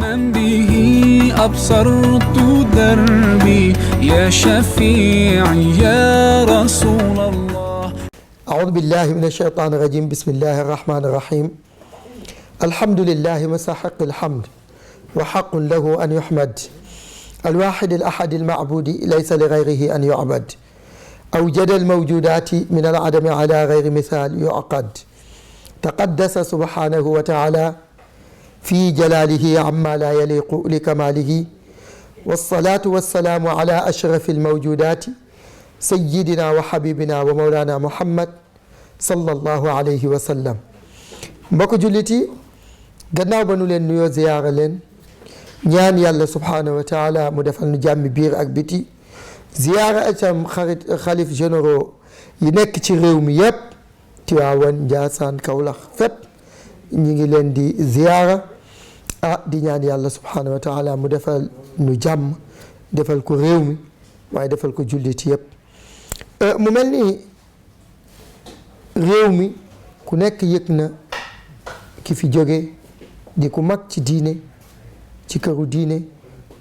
من به أبصرت دربي يا شفيعي يا رسول الله. أعوذ بالله من الشيطان الرجيم. بسم الله الرحمن الرحيم. الحمد لله مستحق الحمد وحق له أن يحمد. الواحد الأحد المعبود ليس لغيره أن يعبد. أوجد الموجودات من العدم على غير مثال يعقد. تقدس سبحانه وتعالى في جلاله عما لا يليق لكماله. والصلاة والسلام على أشرف الموجودات سيدنا وحبيبنا ومولانا محمد صلى الله عليه وسلم. mbokk jullit yi gannaaw ba nu leen nuyoo ziyaara leen ñaan yàlla subhaanahu wa taala mu defal nu jàmmi biir ak biti. ziyaara itam xalif généraux yi nekk ci réew mi yépp Tiwaawan, Njaasaan, Kawlax fépp ñi ngi leen di ziyaara di ñaan yàlla subhaanahu wa taala mu defal nu jàmm defal ko réew mi waaye defal ko jullit yépp. mu mel ni réew mi ku nekk yëg na ki fi jóge di ku mag ci diine ci këru diine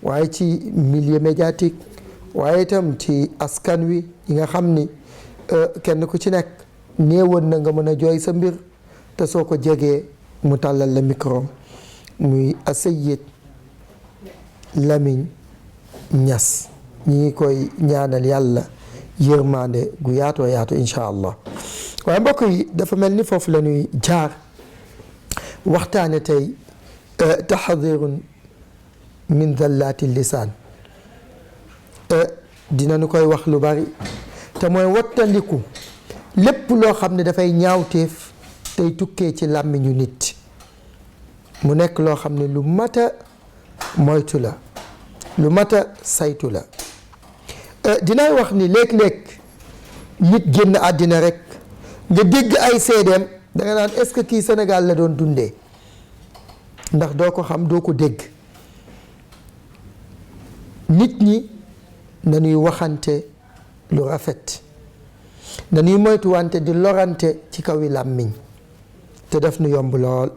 waaye ci milieu médiatique waaye itam ci askan wi yi nga xam ni kenn ku ci nekk néewoon na nga mën a jooy sa mbir te soo ko jegee mu tàllal la micro muy Sayyid Lamine Niass ñi ngi koy ñaanal yàlla yërmande gu yaatoo yaatu incha allah. waaye mbokk yi dafa mel ni foofu la ñuy jaar waxtaane tey taxadirun min zallaati lisaan. dinañu koy wax lu bari te mooy wattandiku lépp loo xam ne dafay ñaawteef tey tukkee ci làmmiñu nit mu nekk loo xam ne lu mat a moytu la lu mat a saytu la. dinaay wax ni léeg-léeg nit génn àddina rek nga dégg ay seedeem da nga naan est-ce que kii Sénégal la doon dundee ndax doo ko xam doo ko dégg. nit ñi nañuy waxante lu rafet nañuy moytuwante di lorante ci kaw yi làmmiñ te def nu yomb lool.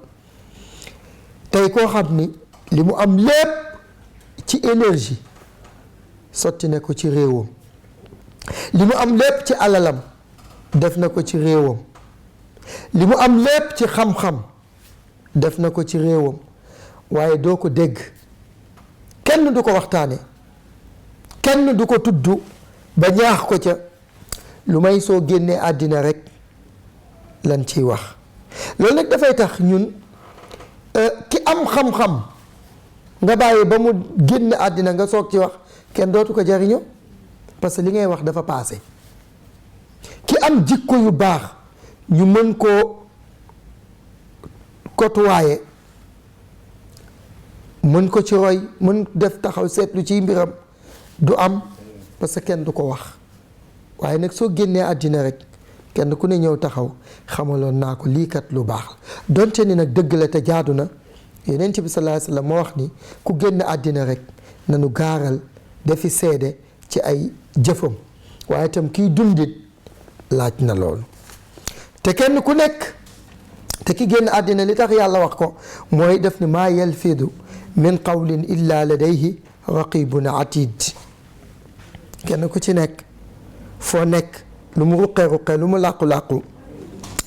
tey koo xam ni li mu am lépp ci énergie sotti na ko ci réewam li mu am lépp ci alalam def na ko ci réewam li mu am lépp ci xam-xam def na ko ci réewam waaye doo ko dégg kenn du ko waxtaane kenn du ko tudd ba ñaax ko ca lu may soo génnee àddina rek lan ciy wax. loolu nag dafay tax ñun ki am xam-xam nga bàyyi ba mu génn àddina nga soog ci wax kenn dootu ko jariñoo parce que li ngay wax dafa paase. ki am jikko yu baax ñu mën koo côtoyer mën ko ci roy mën def taxaw seetlu ci mbiram du am parce que kenn du ko wax. waaye nag soo génnee àddina rek kenn ku ne ñëw taxaw xamaloon naa ko lii kat lu baax donte ni nag dëgg la te jaadu na. Yonent bi sallallahu alayhi wa sallam moo wax ni ku génn àddina rek nanu gaaral dafi seede ci ay jëfam waaye itam kiy dundit laaj na loolu. te kenn ku nekk te ki génn àddina li tax yàlla wax ko mooy def ni maa yalfidu min qawlin illa ladayhi raqibun atid. kenn ku ci nekk foo nekk lu mu ruqe lu mu làqu-làqu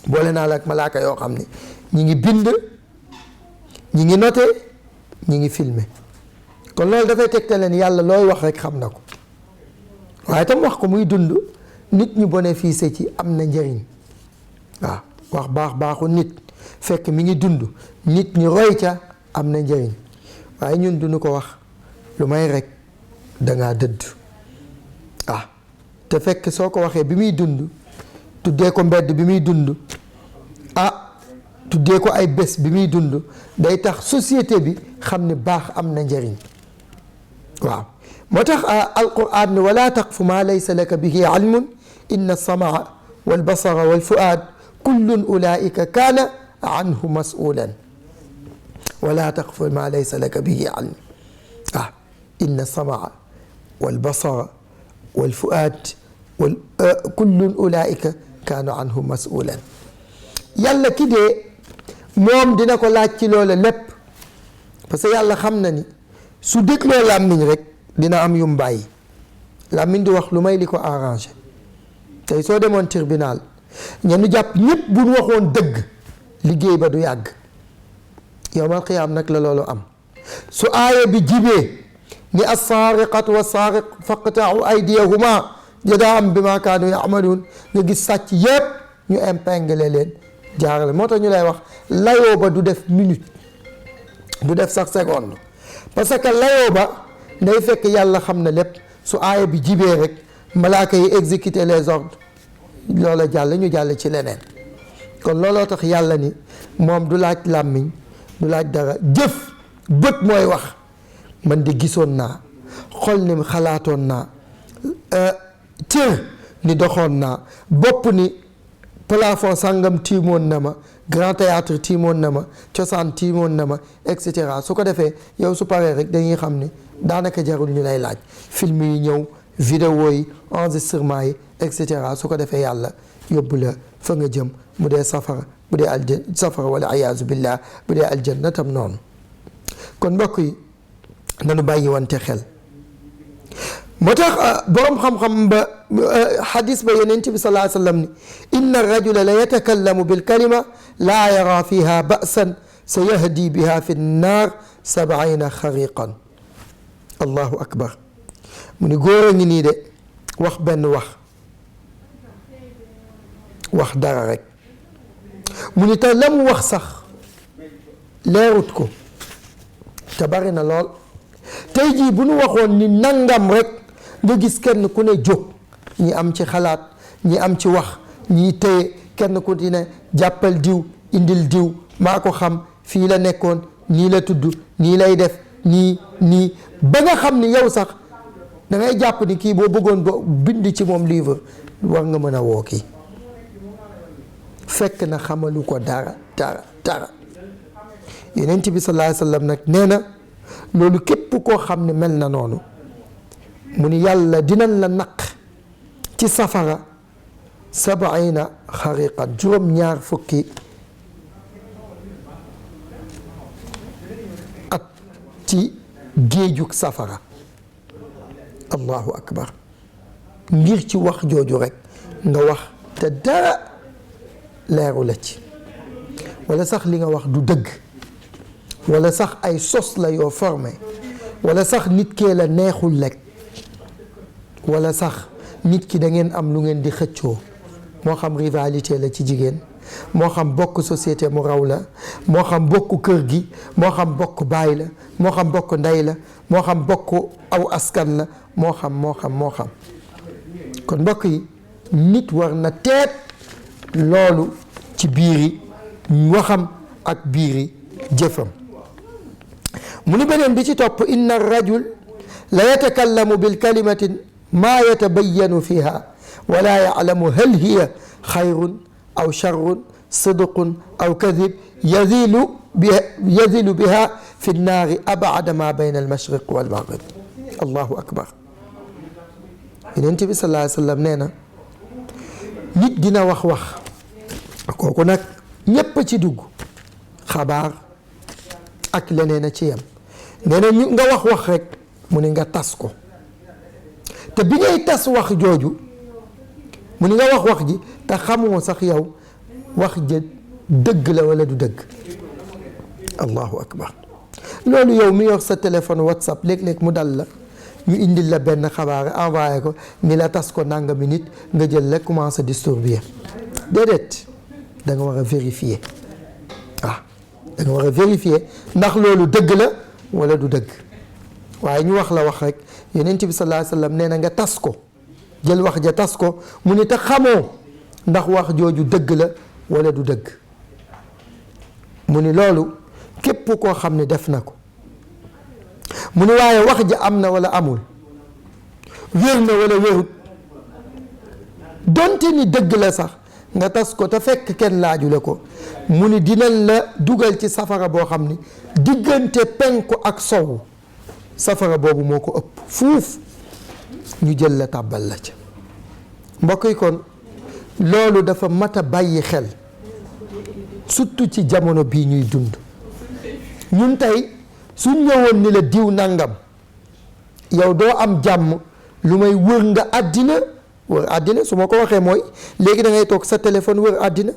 boole naa la ak malaaka yoo xam ne ñi ngi bind ñi ngi noté ñi ngi filmé kon loolu dafay tegtale ni yàlla looy wax rek xam na ko waaye tam wax ko muy dund nit ñu bénéficier ci am na njëriñ. waaw wax baaxu nit fekk mi ngi dund nit ñi roy ca am na njëriñ waaye ñun duñu ko wax lu may rek dangaa dëdd. te fekk soo ko waxee bi muy dund tuddee ko mbedd bi muy dund tuddee ko ay bés bi muy dund day tax société bi xam ne baax am na njëriñ. waaw moo tax alquran ne wala taqfu ma laysa laka bihi ilmun inna samaa wal basara wal fuaad kullun ulaika kaana anhu masulan. wala taqfu ma laysa laka bihi ilm. inna samaa wal basara wal fuaad kullun ulaika kaanu anhu masulan. yàlla ki dee moom dina ko laaj ci loola lépp parce que yàlla xam na ni su dégloo làmmiñ rek dina am yum bàyyi làmmiñ di wax lu may li ko arrangé tey soo demoon tribunal ñenn jàpp ñépp bu ñu waxoon dëgg liggéey ba du yàgg yawmal qiyaam nag la loolu am su aaya bi jibee ni as-saariqatu was-saariq faqta'u aydiyahuma jazaa'an bimaa kaanu ya'maluun nga gis sàcc yépp ñu impingler leen jaarale moo tax ñu lay wax layoo ba du def minute du def sax seconde parce que layoo ba nday fekk yàlla xam na lépp su aaya bi jibee rek malaaka yi exécuter les ordres loola jàll ñu jàll ci leneen kon looloo tax yàlla ni moom du laaj làmmiñ du laaj dara jëf bët mooy wax man di gisoon naa xol ni xalaatoon naa cër ni doxoon naa bopp ni plafond sàngam tiimoon na ma grand théâtre tiimoon na ma cosaan tiimoon na ma et cetera su ko defee yow su paree rek dañuy xam ni daanaka jarul ñu lay laaj film yi ñëw vidéo yi enregistrement yi et cetera su ko defee yàlla yóbbu la fa nga jëm bu dee safara bu dee aljanna safara wala ayaazu billah bu dee aljanna tam noonu kon mbokk yi nanu bàyyi wante xel moo tax boroom xam-xam ba xadis ba yonent bi sallallahu alayhi wa sallam ni inna rajula la yatakallamu bil kalima laa yara fiha ba'san sa yahdi biha fi nnaar 70 xariqan allahu akbar mu ni góor a ngi nii de wax benn wax dara rek mu ni te la mu wax sax leerut ko te bari na lool tey jii bu nu waxoon ni nangam rek nga gis kenn ku ne jóg ñi am ci xalaat ñi am ci wax ñi téye kenn ku di ne jàppal diw indil diw maa ko xam fii la nekkoon nii la tudd nii lay def nii ba nga xam ni yow sax da ngay jàpp ni kii boo bëggoon ba bind ci moom livre war nga mën a woo kii fekk na xamalu ko dara Yonent bi sallallahu alayhi wa sallam nag nee na loolu képp koo xam ne mel na noonu mu ni yàlla dinañ la naq ci safara 70 xariqan juróom-ñaar fukki at ci géejug safara allahu akbar ngir ci wax jooju rek nga wax te dara leeru la ci wala sax li nga wax du dëgg wala sax ay sos la yoo formé wala sax nit kee la neexul lekk wala sax nit ki da ngeen am lu ngeen di xëccoo moo xam rivalité la ci jigéen moo xam bokk société mu raw la moo xam bokk kër gi moo xam bokk baay la moo xam bokk ndey la moo xam bokk aw askan la moo xam kon mbokk yi nit war na teet loolu ci biiri waxam ak biiri jëfam mu ni beneen bi ci topp inna rajul la yatakallamu bil kalimatin maa yatabayyanu fiha wala ya'lamu hal hiya xayrun aw sharrun sidqun aw kadib yazilu biha fi nnaari ab'ada ma bayna almashriq walmaghrib allahu akbar Yonent bi sallallahu alayhi wa sallam nee na nit dina wax kooku nag ñépp ci dugg xabaar ak leneen a ci yem nee na nga wax rek mu ni nga tas ko te bi ngay tas wax jooju mu ni nga wax ji te xamoo sax yow wax ja dëgg la wala du dëgg allahu akbar loolu yow mi yor sa téléphone whatsapp léeg-léeg mu dal la ñu indil la benn xabaar envoyé ko ni la tas ko nangami nit nga jël rek commencé distribuer déedéet da nga war a vérifier da nga war a vérifier ndax loolu dëgg la wala du dëgg waaye ñu wax la wax rek Yonent bi sallallahu alayhi wa sallam nee na nga tas ko jël wax ja tas ko mu ni te xamoo ndax wax jooju dëgg la wala du dëgg mu ni loolu képp koo xam ne def na ko mu ni waaye wax ja am na wala amul wér na wala wérut donte ni dëgg la sax nga tas ko te fekk kenn laaju la ko mu ni dinañ la dugal ci safara boo xam ni diggante penku ak sowu safara boobu moo ko ëpp fuuf ñu jël la tàbbal la ca mbokk yi kon loolu dafa mat a bàyyi xel surtout ci jamono bii ñuy dund ñun tey su ñëwoon ni la diw nangam yow doo am jàmm lu may wër nga àddina su ma ko waxee mooy léegi da ngay toog sa téléphone wër àddina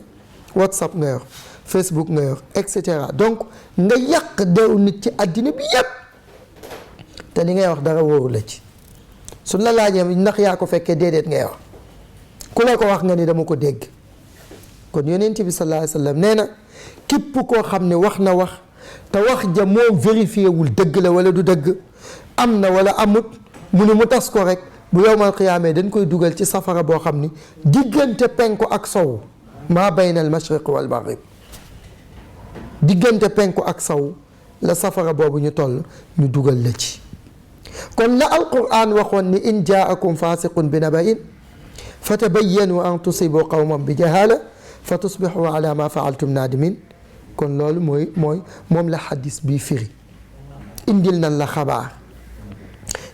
WhatsApp nga yor Facebook nga yor et cetera donc nga yàq deru nit ci àddina bi yépp te li ngay wax dara wóoru la ci suñ la laajee ndax yaa ko fekkee déedéet ngay wax ku la ko wax nga ni dama ko dégg kon yonent bi sallallahu alayhi wa sallam nee na képp koo xam ne wax na wax te wax ja moom vérifié wul dëgg la wala du dëgg am na wala amut mu ne mu tas ko rek bu yowmal qiyaamee dañ koy dugal ci safara boo xam ni diggante penku ak sow maa bayna al mashriq wal maghrib diggante penku ak sow la safara boobu ñu toll ñu dugal la ci kon la alquran waxoon ni in jaakum fasiqun bi naba'in fatabayyanu an tusibu qawman bi jahala fa tusbixu ala ma faaltum nadimin kon loolu moom la xadis bii firi indil nañ la xabaar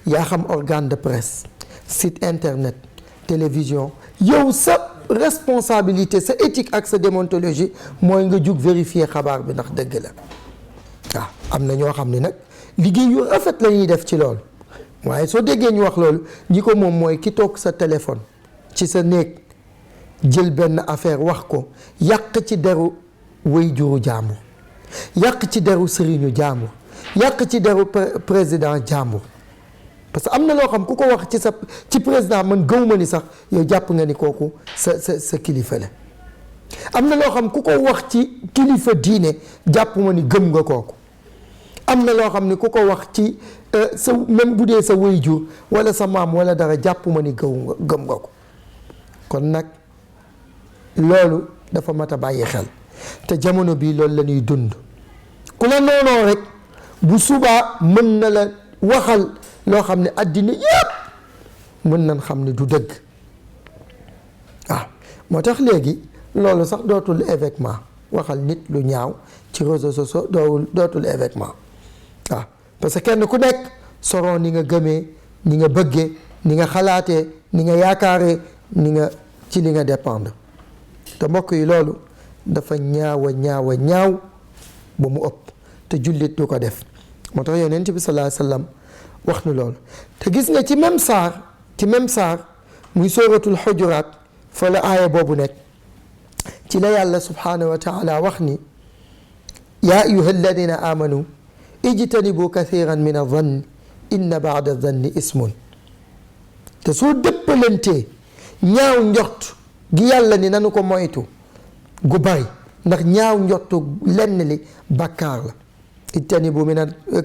yaa xam organe de presse site internet télévision yow sa responsabilité sa éthique ak sa déontologie mooy nga jug vérifier xabaar bi ndax dëgg la waaw am na ñoo xam ne nag liggéey yu rafet la ñuy def ci loolu waaye soo déggee ñu wax loolu ñi ko moom mooy ki toog sa téléphone ci sa néeg jël benn affaire wax ko yàq ci deru wéy juru jàmbur yàq ci deru sëriñu jàmbur yàq ci deru président jàmbur parce que am na loo xam ku ko wax ci président man gëw ma ni sax yow jàpp nga ni kooku sa kilifa la am na loo xam ku ko wax ci kilifa diine jàpp ma ni gëm nga kooku am na loo xam ni ku ko wax ci sa même bu dee sa waajur wala sa maam wala dara jàpp ma ni gëm nga ko kon nag loolu dafa mat a bàyyi xel te jamono bii loolu la ñuy dund ku la noonoo rek bu subaa mën na la waxal loo xam ne àddina yépp mën nañ xam ne du dëgg waaw moo tax léegi loolu sax dootul événement waxal nit lu ñaaw ci réseaux sociaux dootul événement waaw parce que kenn ku nekk soroon ni nga gëmee ni nga bëggee ni nga xalaatee ni nga yaakaaree ni nga ci li nga dépendre te mbokk yi loolu dafa ñaaw ba mu ëpp te jullit du ko def moo tax yonent bi sallallahu alayhi wa sallam wax nu loolu te gis nga ci même saar muy sooratul xujuraat fa la aaya boobu nekk ci la yàlla subhanahu wa taala wax ni yaa ayuha alladina amanu ijtanibu kathiran min adhanni inna baada dhanni ismun te soo dëppalantee ñaaw njort gi yàlla ni nanu ko moytu gu bari ndax ñaaw njortu lenn li bakkaar la ijtanibu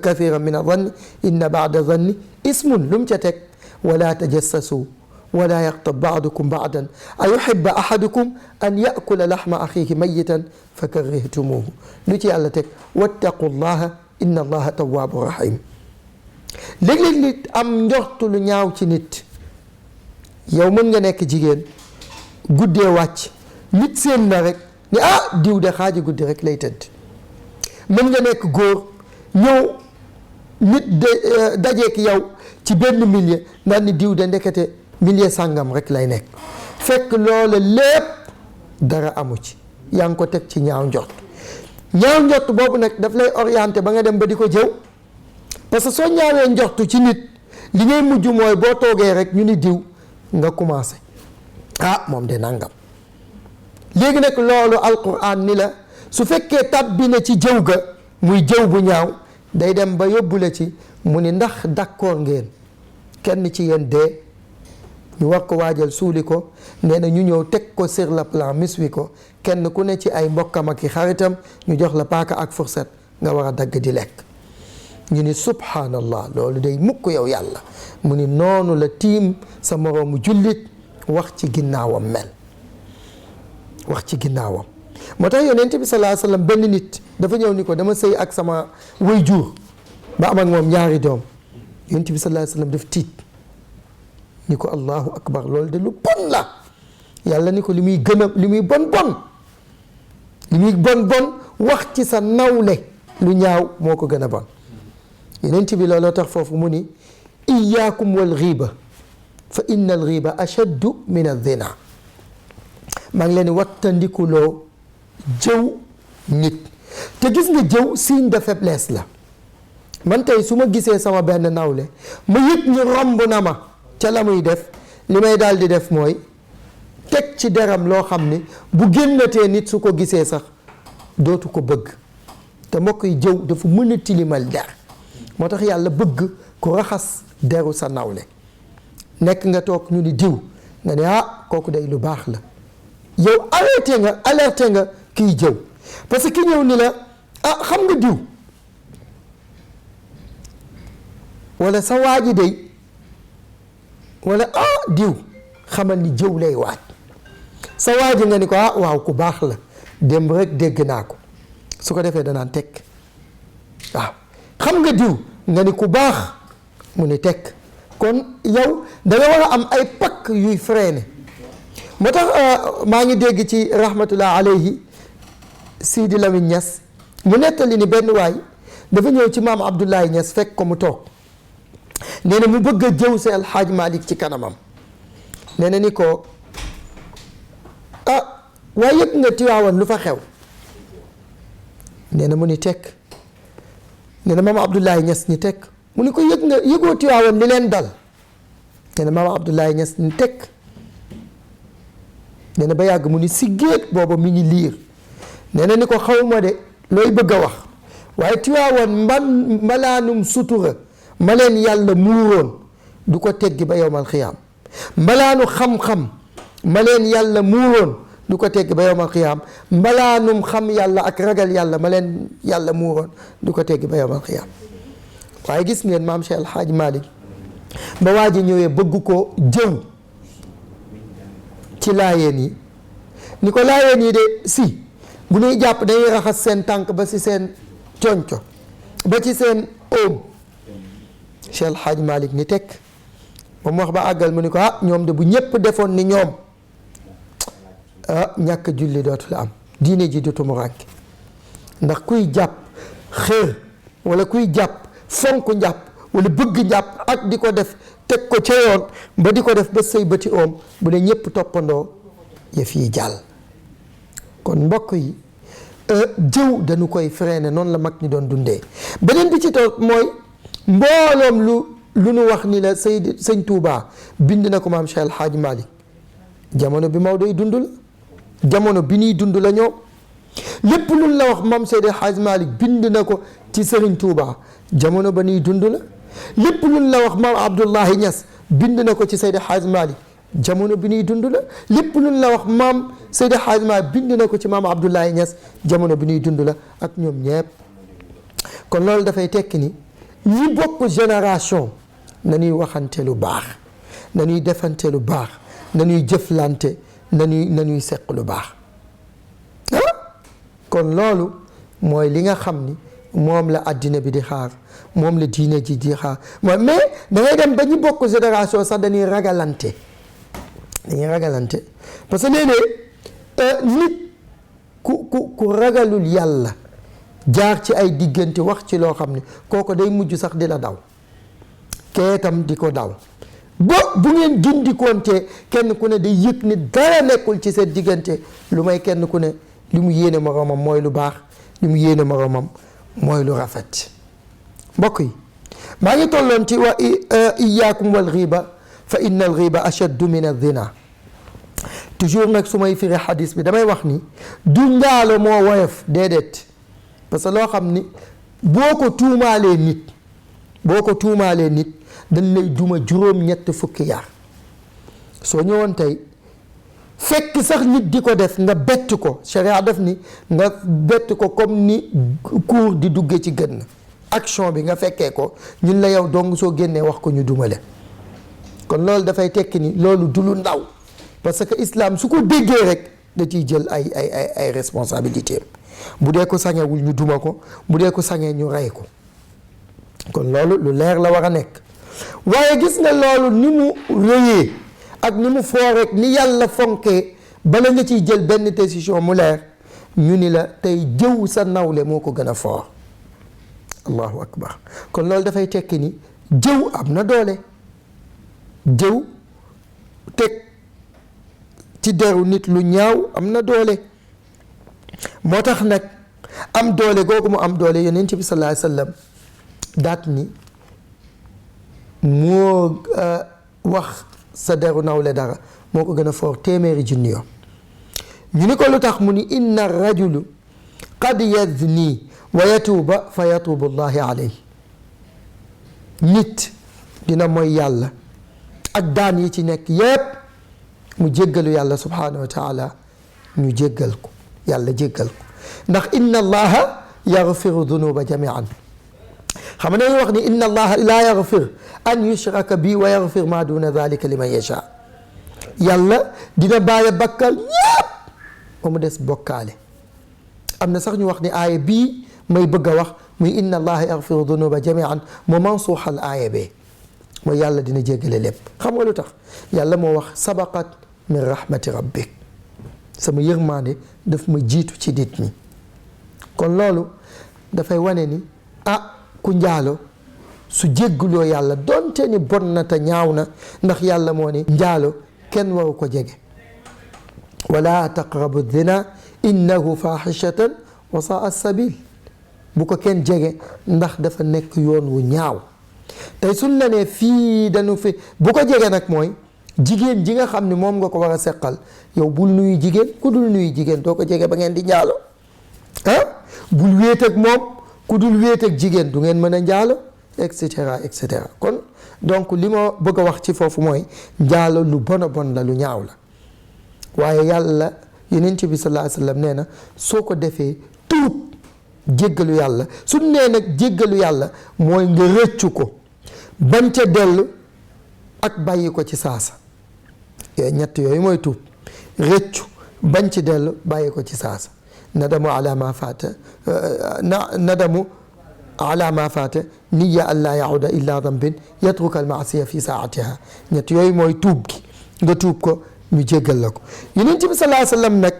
kathiran min adhanni inna baada dhanni ismun lu mu ca teg wala tajassasu wala yaqtab baadukum baadan ayuhibbu ahadukum an yakula laxma axiihi mayitan fa karihtumuuhu lu ci yàlla teg wattaqu llaha inna allaha tawaabu rahim léeg-léeg nit am njortu lu ñaaw ci nit yow mën nga nekk jigéen guddee wàcc nit seen na rek ni diw de xaaji guddi rek lay tëdd mën nga nekk góor ñëw nit dajeek yow ci benn milieu naan ni diw de ndekete milieu sàngam rek lay nekk fekk loola lépp dara amu ci yaa ngi ko teg ci ñaaw njort boobu nag daf lay orienté ba nga dem ba di ko jëw parce que soo ñaawee njortu ci nit li ngay mujj mooy boo toogee rek ñu ni diw nga commencé moom de nangam léegi nag loolu alquran ni la su fekkee tàbbi na ci jëw ga muy jëw bu ñaaw day dem ba yóbbu la ci mu ni ndax d'accord ngeen kenn ci yéen dee ñu war ko waajal suuli ko nee na ñu ñëw teg ko sur le plan miswi ko kenn ku ne ci ay mbokkam ak i xaritam ñu jox la paaka ak fourchette nga war a dagg di lekk ñu ni subhanallah loolu day mukk yow yàlla mu ni noonu la tiim sa moroomu jullit wax ci ginnaawam mel wax ci ginnaawam moo tax yonent bi sallallahu alayhi wasallam benn nit dafa ñëw ni ko dama sëy ak sama waajur ba am ak moom ñaari doom yonent bi sallallahu alayhi wasallam daf tiit ni ko allahu akbar loolu de lu bon la yàlla ni ko li muy bon wax ci sa nawle lu ñaaw moo ko gën a bon yonent bi looloo tax foofu mu ni iyaakum wal ghiba fa inna al ghiba ashaddu min az-zina maa ngi leen di wattandikuloo jëw nit te gis nga jëw signe de faiblesse la man tey su ma gisee sama benn nawle ma yëg ni romb na ma ca la muy def li may daal di def mooy teg ci deram loo xam ni bu génnatee nit su ko gisee sax dootu ko bëgg te mbokk yi jëw dafa mën a tilimal der moo tax yàlla bëgg ku raxas deru sa nawle nekk nga toog ñu ni diw nga ne kooku day lu baax la yow alerté nga kiy jëw parce que ki ñëw ni la xam nga diw wala sa waaji day wala diw xamal ni jëw lay waaj sa waaji nga ni ko waaw ku baax la démb rek dégg naa ko su ko defee danaan tekk waaw xam nga diw nga ni ku baax mu ni tekk kon yow danga war a am ay pakk yuy freiné moo tax maa ngi dégg ci rahmatullah alayhi Sidi Lamine Niass mu nettali ni benn waay dafa ñëw ci maam Abdoulaye Niass fekk ko mu toog nee na mu bëgg a jëw si Alxaaj Malik ci kanamam nee na ni ko waaye yëg nga Tiwaawan lu fa xew nee na mu ni tekk nee na maam Abdoulaye Niass ni tekk mu ni ko yëgoo Tiwaawan li leen dal nee na maam Abdoulaye Niass ni tekk nee na ba yàgg mu ni si géej booba mi ngi liir nee na ni ko xawma de looy bëgg a wax waaye Tiwaawan mbalaanum sutura ma leen yàlla muuroon du ko teggi ba yowmal xiyaam mbalaanu xam-xam ma leen yàlla muuroon du ko teggi ba yowmal xiyaam mbalaanum xam yàlla ak ragal yàlla ma leen yàlla muuroon du ko teggi ba yowmal xiyaam waaye gis ngeen maam Cheikh El Hadj Malick ba waa ji ñëwee bëgg ko jëw ci laayeen yi ni ko laayeen yi de si bu ñuy jàpp dañuy raxas seen tànk ba ci seen conco ba ci seen óom Cheikh El Hadj Malick ni tekk ba mu wax ba àggal mu ni ko ñoom de bu ñépp defoon ni ñoom ñàkk julli dootul am diine ji du tumuraanke ndax kuy jàpp xër wala kuy jàpp fonk njàpp wala bëgg njàpp ak di ko def teg ko ca yoon ba di ko def ba say bëti oom bu ne ñépp toppandoo yëf yi jàll kon mbokk yi jëw dañu koy freiné noonu la mag ñi doon dundee beneen bi ci toog mooy mbooloom lu nu wax ni la sëñ Touba bind na ko maam Cheikh El Hadj Malick jamono bi Maodoy dund la jamono bi ñuy dund la ñoom lépp lu la wax maam Seydi El Hadj Malick bind na ko ci Serigne Touba jamono ba ñuy dund la lépp lu la wax maam Abdoulahi Niass bind na ko ci Seydi El Hadj Malick jamono bi ñuy dund la lépp lu la wax maam Seydi El Hadj Malick bind na ko ci maam Abdoulahi Niass jamono bi ñuy dund la ak ñoom ñepp kon loolu dafay tekki ni ñi bokk génération nañuy waxante lu baax nañuy defante lu baax nañuy jëflante nañuy seq lu baax kon loolu mooy li nga xam ni moom la àddina bi di xaar moom la diine ji di xaar mais da ngay dem ba ñu bokk génération sax dañuy ragalante parce que léeg-léeg nit ku ragalul yàlla jaar ci ay diggante wax ci loo xam ne kooko day mujj sax di la daw kee tam di ko daw ba bu ngeen gindikoonte kenn ku ne day yëg ni dara nekkul ci seen diggante lu may kenn ku ne li mu yéene moroomam mooy lu baax li mu yéene moroomam mooy lu rafet mbokk yi maa ngi tolloon ci wa iyaakum wal ghiba fa inna al ghiba ashaddu min al zina toujours nag su may firi xadis bi damay wax ni du njaalo moo woyof déedéet parce que loo xam ni boo ko tuumaalee nit dañ lay duma juróom-ñett fukki yar soo ñëwoon tey fekk sax nit di ko def nga bett ko sharia def ni nga bett ko comme ni kuur di duggee ci gën action bi nga fekkee ko ñun la yow dong soo génnee wax ko ñu dumale kon loolu dafay tekki ni loolu du lu ndaw parce que islam su ko déggee rek da ciy jël ay responsabilité bu dee ko sañewul ñu duma ko bu dee ko sañee ñu rey ko kon loolu lu leer la war a nekk waaye gis nga loolu ni mu rëyee ak ni mu foor rek ni yàlla fonkee bala nga ciy jël benn décision mu leer ñu ni la tey jëw sa nawle moo ko gën a foor allahu akbar kon loolu dafay tekki ni jëw am na doole jëw teg ci deru nit lu ñaaw am na doole moo tax nag am doole googu mu am doole yonent bi sallallahu alayhi wa sallam daat ni moo wax sa deru nawle dara moo ko gën a foor téeméeri junni yoon ñu ni ko lu tax mu ni inna rajulu qad yazni wa yatuuba fa yatuubu llahi alayhi nit dina mooy yàlla ak daan yi ci nekk yépp mu jéggalu yàlla subhanahu wa taala ñu jéggal ko yàlla jéggal ko ndax inna allaha yaghfiru dunuba jamian xam nga dañuy wax ni inna allaha la yaghfir an yushraka bi wa yaghfir ma duna dhalika liman yasha yàlla dina baale bakkal yépp ba mu des bokkaale am na sax ñu wax ni aaya bii may bëgg a wax muy inna allaha yaghfiru dunuba jamian mu mansuuxal aaya bee mooy yàlla dina jéggale lépp xam nga lu tax yàlla moo wax sabaqat min rahmati rabbik sama yërmande daf ma jiitu ci nit ñi kon loolu dafay wane ni ku njaalo su jégguloo yàlla donte ni bon na te ñaaw na ndax yàlla moo ni njaalo kenn waru ko jege wala taqrabu zina innahu fahishatan wa saa sabil bu ko kenn jege ndax dafa nekk yoon wu ñaaw tey suñ la ne fii dañu fi bu ko jege nag mooy jigéen ji nga xam ne moom nga ko war a seqal yow bul nuyu jigéen ku dul nuyu jigéen doo ko jege ba ngeen di njaalo bul wéet ak moom ku dul wéet ak jigéen du ngeen mën a njaalo et cetera et cetera kon donc li ma bëgg a wax ci foofu mooy njaalo lu bon a bon la lu ñaaw la waaye yàlla yonent bi sallallahu alayhi wa sallam nee na soo ko defee tuub jéggalu yàlla su nee nag jéggalu yàlla mooy nga rëccu ko bañ ca dellu ak bàyyi ko ci saasa yooyu ñett yooyu mooy tuub rëccu bañ ci dellu bàyyi ko ci saasa nadamu ala ma faata nadamu ala ma faata niya an laa yahuda illa dambin yatruka al maasiya fi saatiha ñett yooyu mooy tuub gi nga tuub ko ñu jéggal la ko yonent bi sallallahu alayhi wa sallam nag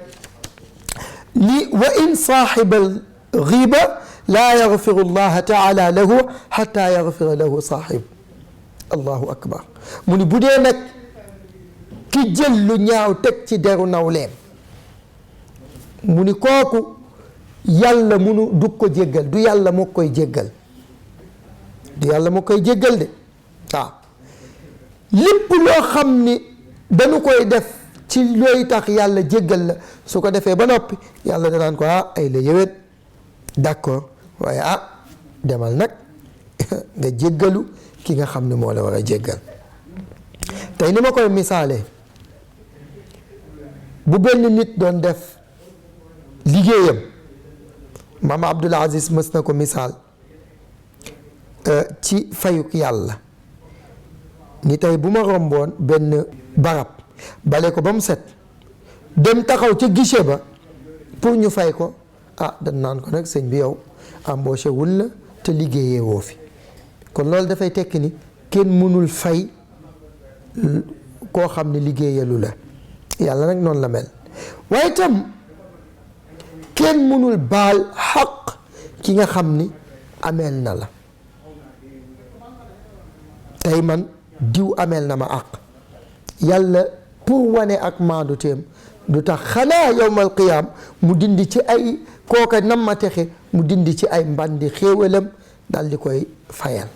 li wa in saaxibal ghiba laa yaghfiru llaha taala lahu xata yaghfira lahu saaxib allahu akbar mu ni bu dee nag ki jël lu ñaaw teg ci deru nawleem mu ni kooku yàlla munu du ko jéggal du yàlla moo koy jéggal du yàlla moo koy jéggal de waaw lépp loo xam ni dañu koy def ci looy tax yàlla jéggal la su ko defee ba noppi yàlla danaan ko ay la yëwét d'accord waaye demal nag nga jéggalu ki nga xam ne moo la war a jéggal tey ni ma koy misaalee bu benn nit doon def liggéeyam maam Abdul Aziz mës na ko misaal ci fayuk yàlla ni tey bu ma romboon benn barab bale ko ba mu set dem taxaw ca guichet ba pour ñu fay ko dañ naan ko nag sëñ bi yow embauché wul la te liggéeyee woo fi kon loolu dafay tekki ni kenn mënul fay koo xam ne liggéeyalu la yàlla nag noonu la mel waaye itam kenn mënul baal xaq ki nga xam ni ameel na la tey man diw ameel na ma àq yàlla pour wane ak maandu teem du tax xanaa yowmal qiyaam mu dindi ci ay kooka nam ma texe mu dindi ci ay mbandi xéewalam dal di koy fayal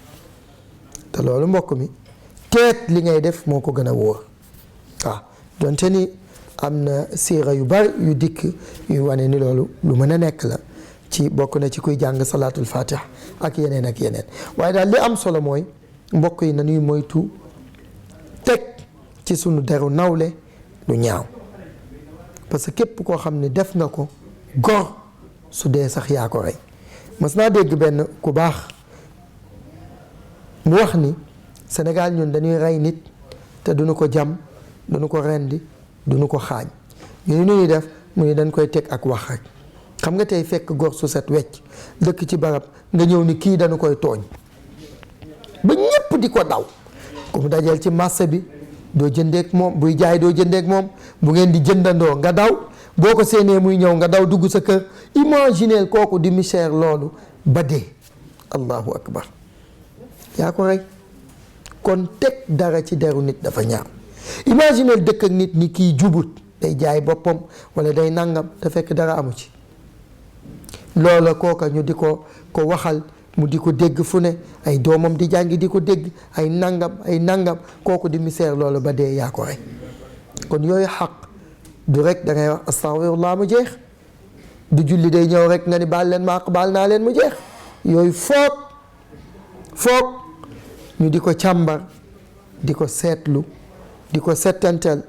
te loolu mbokk mi teet li ngay def moo ko gën a wóor waaw donte ni am na siira yu bari yu dikk yu wane ni loolu lu mën a nekk la ci bokk na ci kuy jàng salaatul fatih ak yeneen waaye daal li am solo mooy mbokk yi nañuy moytu teg ci sunu deru nawle lu ñaaw parce que képp koo xam ne def nga ko gor su dee sax yaa ko rey mas naa dégg benn ku baax mu wax ni Sénégal ñun dañuy rey nit te duñu ko jam duñu ko rendi duñu ko xaañ ñu ñuy def mu ni dañ koy teg ak wax rek xam nga tey fekk gor su set wecc dëkk ci barab nga ñëw ni kii dañu koy tooñ ba ñépp di ko daw ku mu dajeel ci marché bi doo jëndeek moom buy jaay doo jëndeek moom bu ngeen di jëndandoo nga daw boo ko séenee muy ñëw nga daw dugg sa kër imagineel kooku di misère loolu ba dee allahu akbar yaa ko rey kon teg dara ci deru nit dafa ñaaw imagineel dëkk ak nit ni kii jubut day jaay boppam wala day nangam te fekk dara amu ci loola kooka ñu di ko waxal mu di ko dégg fu ne ay doomam di jàngi di ko dégg ay nangam kooku di misère loolu ba dee yaa ko rey kon yooyu xaq du rek da ngay wax astaghfirullah mu jeex du julli day ñëw rek nga ni baal leen ma baal naa leen mu jeex yooyu foog ñu di ko càmbar di ko seetlu di ko settantal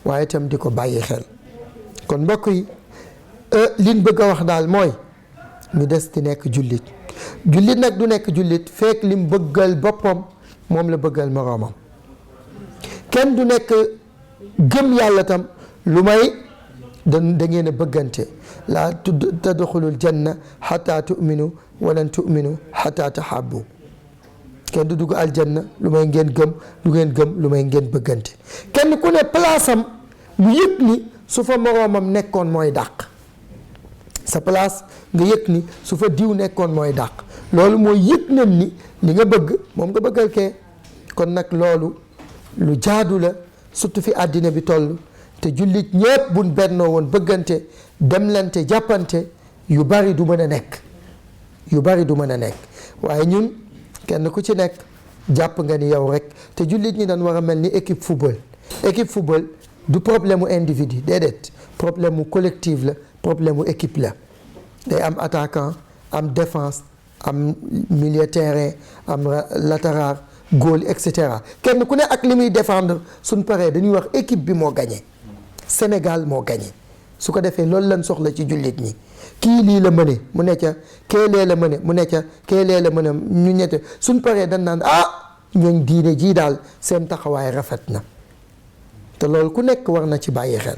waaye itam di ko bàyyi xel kon mbokk yi liñ bëgg a wax daal mooy ñu des di nekk jullit nag du nekk jullit fekk lim bëggal boppam moom la bëggal moroomam kenn du nekk gëm yàlla tam lu may da ngeen a bëggante laa tadxulul janna xataa tuminu walan tuminu xataa tahabbu kenn du dugg aljanna lu may ngeen gëm lu ngeen gëm lu may ngeen bëggante kenn ku ne place am mu yëg ni su fa moroomam nekkoon mooy dàq sa place nga yëg ni su fa diw nekkoon mooy dàq loolu mooy yëg nañ ni li nga bëgg moom nga bëggal kee kon nag loolu lu jaadu la surtout fi àddina bi toll te jullit ñépp buñ bennoo woon bëggante demlante jàppante yu bari du mën a nekk waaye ñun kenn ku ci nekk jàpp nga ni yow rek te jullit ñi dañ war a mel ni équipe football du problème mu individu déedéet problème mu collectif la problème mu équipe la day am attaquant am défense am milieu terrain am latéral goal et cetera kenn ku ne ak li muy défendre suñ paree dañuy wax équipe bi moo gagné Sénégal moo gagné su ko defee loolu lañ soxla ci jullit ñi kii lii la mëne mu ne ca keelee la mëne mu ne ca keelee la mëne ñu ñette suñ paree dañ naan ñooñ diine jii daal seen taxawaay rafet na te loolu ku nekk war na ci bàyyi xel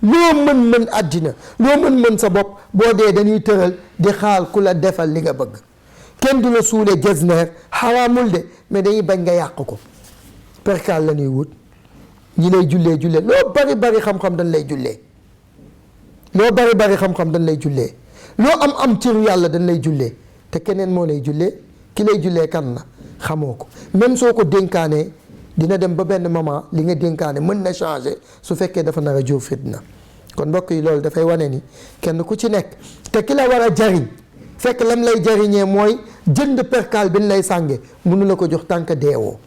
loo mën àddina loo mën sa bopp boo dee dañuy tëral di xaar ku la defal li nga bëgg kenn du la suulee jesner xaraamul de mais dañuy bañ nga yàq ko perkaal la ñuy wut ñi lay jullee loo bari xam-xam dañ lay jullee loo bari xam-xam dañ lay jullee loo am cëru yàlla dañ lay jullee te keneen moo lay jullee ki lay jullee kan la xamoo ko même soo ko dénkaanee dina dem ba benn moment li nga dénkaane mën na changer su fekkee dafa nar a jur fitna kon mbokk yi loolu dafay wane ni kenn ku ci nekk te ki la war a jariñ fekk lam lay jariñee mooy jënd perkaal bi ñu lay sànge mënu la ko jox tànk deewoo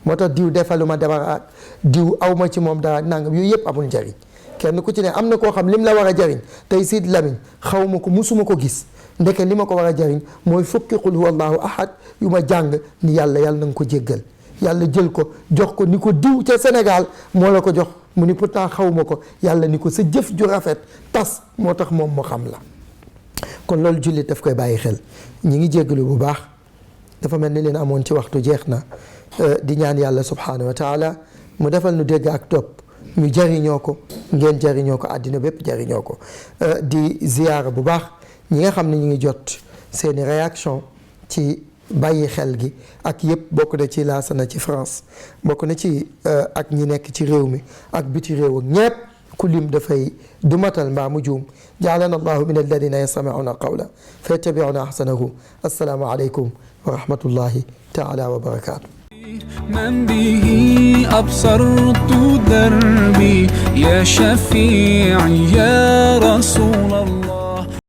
moo tax diw defaluma dara ak diw awma ci moom dara nangam yooyu yëpp amul njariñ kenn ku ci ne am na koo xam lim la war a jariñ tey Sidy Lamine xaw ma ko musuma ko gis ndeke li ma ko war a jariñ mooy fukki qul huwa allahu ahad yu ma jàng ni yàlla na nga ko jéggal yàlla jël ko jox ko ni ko diw ca Sénégal moo la ko jox mu ni pourtant xawma ko yàlla ni ko sa jëf ju rafet tas moo tax moom mu xam la kon loolu jullit daf koy bàyyi xel ñi ngi jéggalu bu baax dafa mel ni leen amoon ci waxtu jeex na di ñaan yàlla subhanahu wa taala mu defal nu dégg ak topp ñu jariñoo ko ngeen jariñoo ko àddina bépp jariñoo ko di ziyaara bu baax ñi nga xam ne ñu ngi jot seeni réaction ci bàyyi xel gi ak yëpp bokk na ci laasana ci France bokk na ci ak ñi nekk ci réew mi ak biti réew ak ñépp ku lim dafay du matal mbaa mu juum jaalana allahu min alladina yastamiuna qawla fa yattabiuna ahsanahu assalaamu aleykum wa rahmatullahi taala wa barakatuh من به أبصرت دربي يا شفيعي يا رسول الله